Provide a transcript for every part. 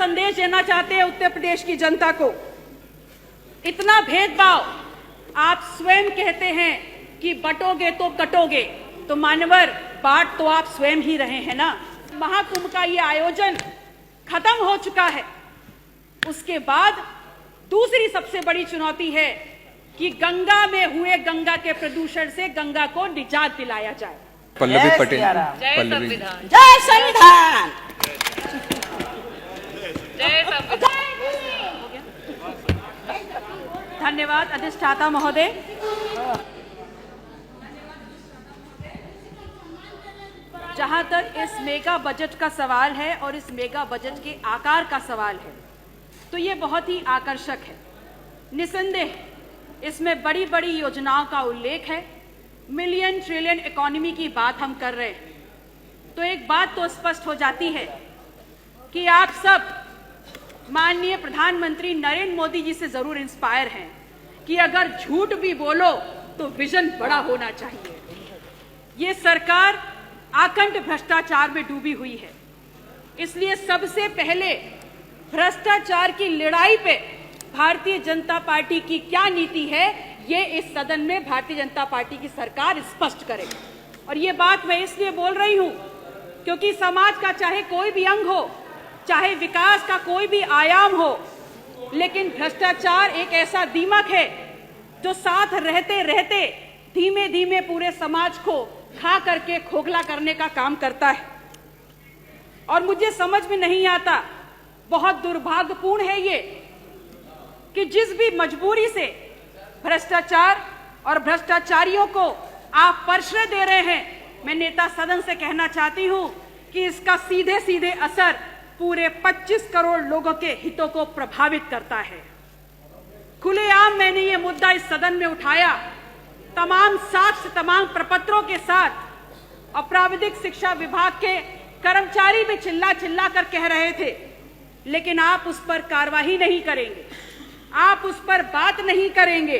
संदेश देना चाहते हैं उत्तर प्रदेश की जनता को? इतना भेदभाव आप स्वयं कहते हैं कि बटोगे तो कटोगे, तो मान्यवर बांट तो आप स्वयं ही रहे हैं ना। महाकुंभ का ये आयोजन खत्म हो चुका है। उसके बाद दूसरी सबसे बड़ी चुनौती है कि गंगा में हुए गंगा के प्रदूषण से गंगा को निजात दिलाया जाए। पल्लवी पटेल, जय पल्लवी संविधान, जय संविधान। जय संविधान। धन्यवाद अधिष्ठाता महोदय। जहां तक इस मेगा बजट का सवाल है और इस मेगा बजट के आकार का सवाल है, तो ये बहुत ही आकर्षक है। निसंदेह इसमें बड़ी बड़ी योजनाओं का उल्लेख है। मिलियन ट्रिलियन इकोनॉमी की बात हम कर रहे हैं, तो एक बात तो स्पष्ट हो जाती है कि आप सब माननीय प्रधानमंत्री नरेंद्र मोदी जी से जरूर इंस्पायर हैं कि अगर झूठ भी बोलो तो विजन बड़ा होना चाहिए। ये सरकार आकंठ भ्रष्टाचार में डूबी हुई है, इसलिए सबसे पहले भ्रष्टाचार की लड़ाई पे भारतीय जनता पार्टी की क्या नीति है, ये इस सदन में भारतीय जनता पार्टी की सरकार स्पष्ट करे। और ये बात मैं इसलिए बोल रही हूं क्योंकि समाज का चाहे कोई भी अंग हो, चाहे विकास का कोई भी आयाम हो, लेकिन भ्रष्टाचार एक ऐसा दीमक है जो साथ रहते रहते धीमे धीमे पूरे समाज को खा करके खोखला करने का काम करता है। और मुझे समझ में नहीं आता, बहुत दुर्भाग्यपूर्ण है ये कि जिस भी मजबूरी से भ्रष्टाचार और भ्रष्टाचारियों को आप प्रश्रय दे रहे हैं, मैं नेता सदन से कहना चाहती हूं कि इसका सीधे सीधे असर पूरे 25 करोड़ लोगों के हितों को प्रभावित करता है। खुलेआम मैंने ये मुद्दा इस सदन में उठाया, तमाम साक्ष्य, तमाम प्रपत्रों के साथ। अपराधिक शिक्षा विभाग के कर्मचारी भी चिल्ला चिल्ला कर कह रहे थे, लेकिन आप उस पर कार्रवाई नहीं करेंगे, आप उस पर बात नहीं करेंगे,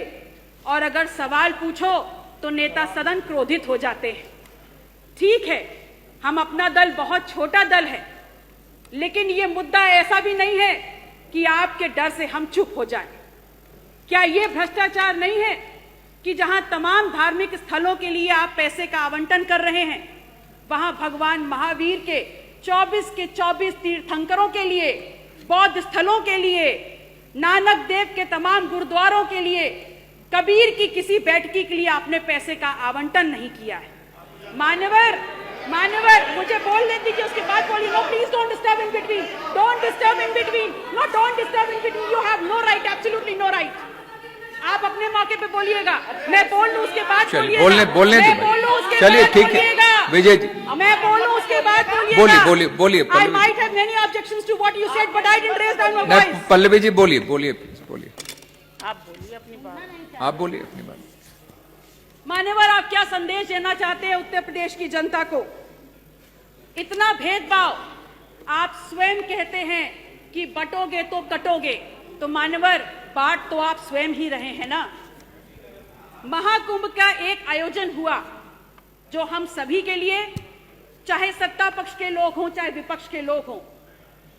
और अगर सवाल पूछो तो नेता सदन क्रोधित हो जाते हैं। ठीक है, हम अपना दल बहुत छोटा दल है, लेकिन ये मुद्दा ऐसा भी नहीं है कि आपके डर से हम चुप हो जाएं। क्या ये भ्रष्टाचार नहीं है कि जहां तमाम धार्मिक स्थलों के लिए आप पैसे का आवंटन कर रहे हैं, वहां भगवान महावीर के 24 तीर्थंकरों के लिए, बौद्ध स्थलों के लिए, नानक देव के तमाम गुरुद्वारों के लिए, कबीर की किसी बैठकी के लिए आपने पैसे का आवंटन नहीं किया है। मान्यवर मुझे बोलने दीजिए, उसके बाद बोलिए। No please don't disturb in between, don't disturb in between, no don't disturb in between, you have no right, absolutely no right. आप अपने मौके पे बोलिएगा, मैं बोल लूं उसके बाद बोलिएगा, बोलने मैं बोल लूं उसके चलिए बाद ठीक है विजय जी, मैं बोलूं उसके बाद बोलिएगा। बोलिए I might have many objections to what you said, but I didn't raise down my voice. Pallavi ji बोलिए। आप बोलिए अपनी बात। आप बोलिए अपनी बात। मान्यवर, आप क्या संदेश देना चाहते हैं उत्तर प्रदेश की जनता को? इतना भेदभाव आप स्वयं कहते हैं कि बटोगे तो कटोगे, तो मान्यवर बांट तो आप स्वयं ही रहे हैं ना। महाकुंभ का एक आयोजन हुआ जो हम सभी के लिए, चाहे सत्ता पक्ष के लोग हों चाहे विपक्ष के लोग हों,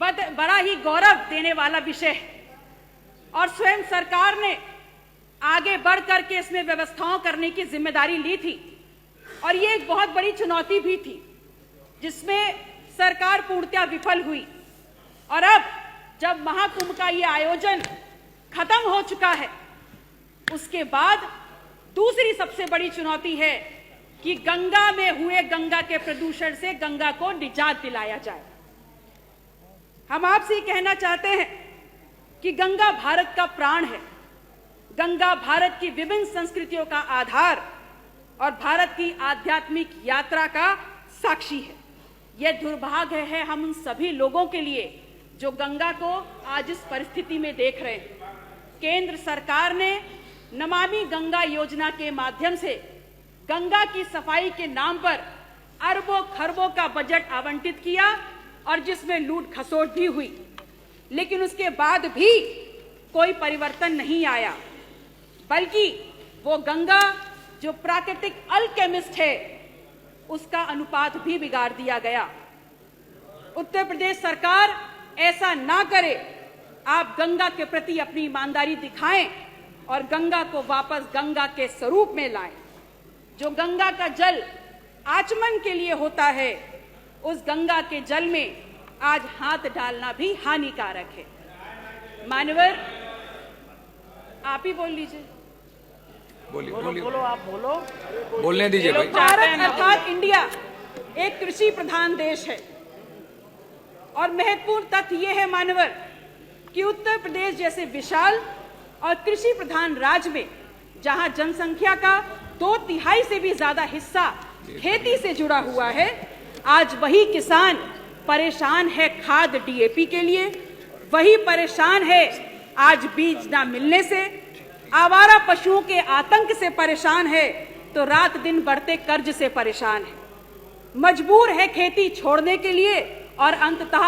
बड़ा ही गौरव देने वाला विषय है। और स्वयं सरकार ने आगे बढ़ करके इसमें व्यवस्थाओं करने की जिम्मेदारी ली थी, और ये एक बहुत बड़ी चुनौती भी थी जिसमें सरकार पूर्णतः विफल हुई। और अब जब महाकुंभ का ये आयोजन खत्म हो चुका है, उसके बाद दूसरी सबसे बड़ी चुनौती है कि गंगा में हुए गंगा के प्रदूषण से गंगा को निजात दिलाया जाए। हम आपसे कहना चाहते हैं कि गंगा भारत का प्राण है, गंगा भारत की विभिन्न संस्कृतियों का आधार और भारत की आध्यात्मिक यात्रा का साक्षी है। यह दुर्भाग्य है हम उन सभी लोगों के लिए जो गंगा को आज इस परिस्थिति में देख रहे हैं। केंद्र सरकार ने नमामि गंगा योजना के माध्यम से गंगा की सफाई के नाम पर अरबों खरबों का बजट आवंटित किया, और जिसमें लूट खसोट भी हुई, लेकिन उसके बाद भी कोई परिवर्तन नहीं आया, बल्कि वो गंगा जो प्राकृतिक अल्केमिस्ट है उसका अनुपात भी बिगाड़ दिया गया। उत्तर प्रदेश सरकार ऐसा ना करे। आप गंगा के प्रति अपनी ईमानदारी दिखाएं और गंगा को वापस गंगा के स्वरूप में लाएं। जो गंगा का जल आचमन के लिए होता है, उस गंगा के जल में आज हाथ डालना भी हानिकारक है। मान्यवर, आप ही बोल लीजिए। बोलिए बोलो बोलिए बोलो, आप बोलो। बोलने दीजिए भाई। भारत अर्थात इंडिया एक कृषि प्रधान देश है और महत्वपूर्ण तथ्य यह है मान्यवर कि उत्तर प्रदेश जैसे विशाल और कृषि प्रधान राज्य में जहां जनसंख्या का 2/3 से भी ज्यादा हिस्सा खेती से जुड़ा हुआ है, आज वही किसान परेशान है खाद DAP के लिए, वही परेशान है आज बीज ना मिलने से, आवारा पशुओं के आतंक से परेशान है, तो रात दिन बढ़ते कर्ज से परेशान है, मजबूर है खेती छोड़ने के लिए और अंततः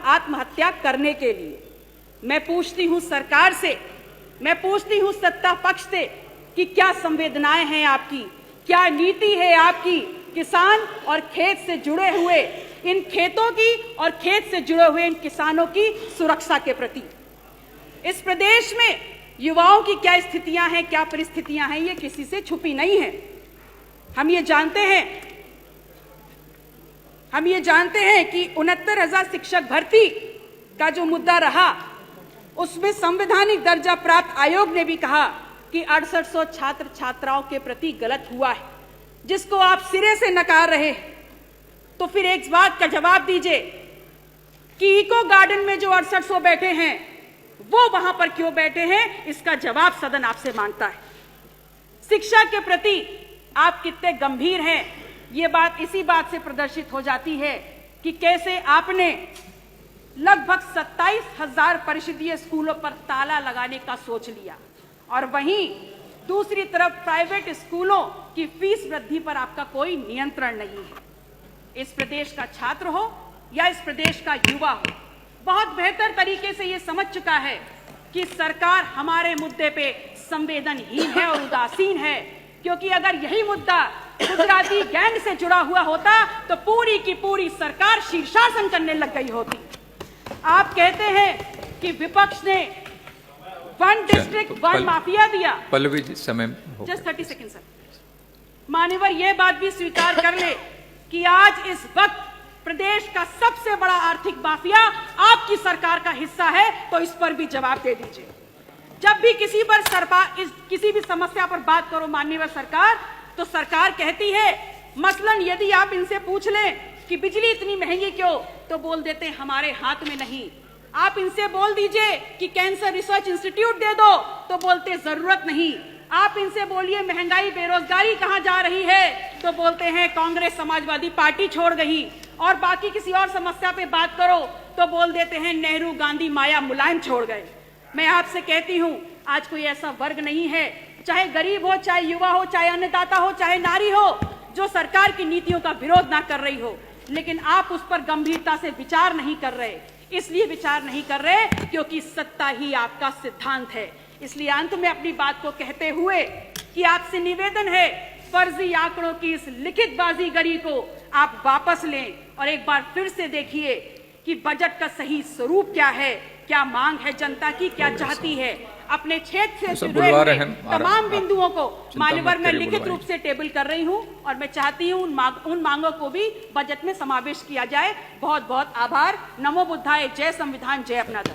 आत्महत्या करने के लिए। मैं पूछती हूं सरकार से, मैं पूछती हूं सत्ता पक्ष से कि क्या संवेदनाएं हैं आपकी, क्या नीति है आपकी किसान और खेत से जुड़े हुए इन खेतों की और खेत से जुड़े हुए इन किसानों की सुरक्षा के प्रति। इस प्रदेश में युवाओं की क्या स्थितियां हैं, क्या परिस्थितियां हैं, ये किसी से छुपी नहीं है। हम ये जानते हैं कि 69,000 शिक्षक भर्ती का जो मुद्दा रहा, उसमें संवैधानिक दर्जा प्राप्त आयोग ने भी कहा कि 6800 छात्र छात्राओं के प्रति गलत हुआ है, जिसको आप सिरे से नकार रहे हैं। तो फिर एक बात का जवाब दीजिए कि इको गार्डन में जो 6800 बैठे हैं, वो वहां पर क्यों बैठे हैं, इसका जवाब सदन आपसे मांगता है। शिक्षा के प्रति आप कितने गंभीर हैं, ये बात इसी बात से प्रदर्शित हो जाती है कि कैसे आपने लगभग 27,000 परिषदीय स्कूलों पर ताला लगाने का सोच लिया और वहीं दूसरी तरफ प्राइवेट स्कूलों की फीस वृद्धि पर आपका कोई नियंत्रण नहीं है। इस प्रदेश का छात्र हो या इस प्रदेश का युवा हो, बहुत बेहतर तरीके से ये समझ चुका है कि सरकार हमारे मुद्दे पे संवेदनहीन है और उदासीन है, क्योंकि अगर यही मुद्दा गुजराती गैंग से जुड़ा हुआ होता तो पूरी की पूरी सरकार शीर्षासन करने लग गई होती। आप कहते हैं कि विपक्ष ने 1 डिस्ट्रिक्ट 1 माफिया दिया। पल्लवी जी, समय हो जस्ट गया। 30 सेकंड सर। मान्यवर, यह बात भी स्वीकार कर ले कि आज इस वक्त प्रदेश का सबसे बड़ा आर्थिक माफिया आपकी सरकार का हिस्सा है, तो इस पर भी जवाब दे दीजिए। जब भी किसी भी समस्या पर बात करो माननीय सरकार, तो सरकार कहती है, मसलन यदि आप इनसे पूछ लें कि बिजली इतनी महंगी क्यों, तो बोल देते हैं हमारे हाथ में नहीं। आप इनसे बोल दीजिए कि कैंसर रिसर्च इंस्टीट्यूट दे दो, तो बोलते जरूरत नहीं। आप इनसे बोलिए महंगाई बेरोजगारी कहां जा रही है, तो बोलते हैं कांग्रेस समाजवादी पार्टी छोड़ गई। और बाकी किसी और समस्या पे बात करो तो बोल देते हैं नेहरू गांधी माया मुलायम छोड़ गए। मैं आपसे कहती हूं, आज कोई ऐसा वर्ग नहीं है, चाहे गरीब हो, चाहे युवा हो, चाहे अन्नदाता हो, चाहे नारी हो, जो सरकार की नीतियों का विरोध ना कर रही हो, लेकिन आप उस पर गंभीरता से विचार नहीं कर रहे। इसलिए विचार नहीं कर रहे क्योंकि सत्ता ही आपका सिद्धांत है। इसलिए अंत में अपनी बात को कहते हुए कि आपसे निवेदन है, फर्जी आंकड़ों की इस लिखित बाजीगरी को आप वापस लें और एक बार फिर से देखिए कि बजट का सही स्वरूप क्या है, क्या मांग है जनता की, क्या चाहती है। अपने क्षेत्र से जुड़े हुए तमाम बिंदुओं को मान्यवर मैं लिखित रूप से टेबल कर रही हूं और मैं चाहती हूं उन मांगों को भी बजट में समावेश किया जाए। बहुत बहुत आभार। नमो बुद्धाय। जय संविधान, जय अपना दल।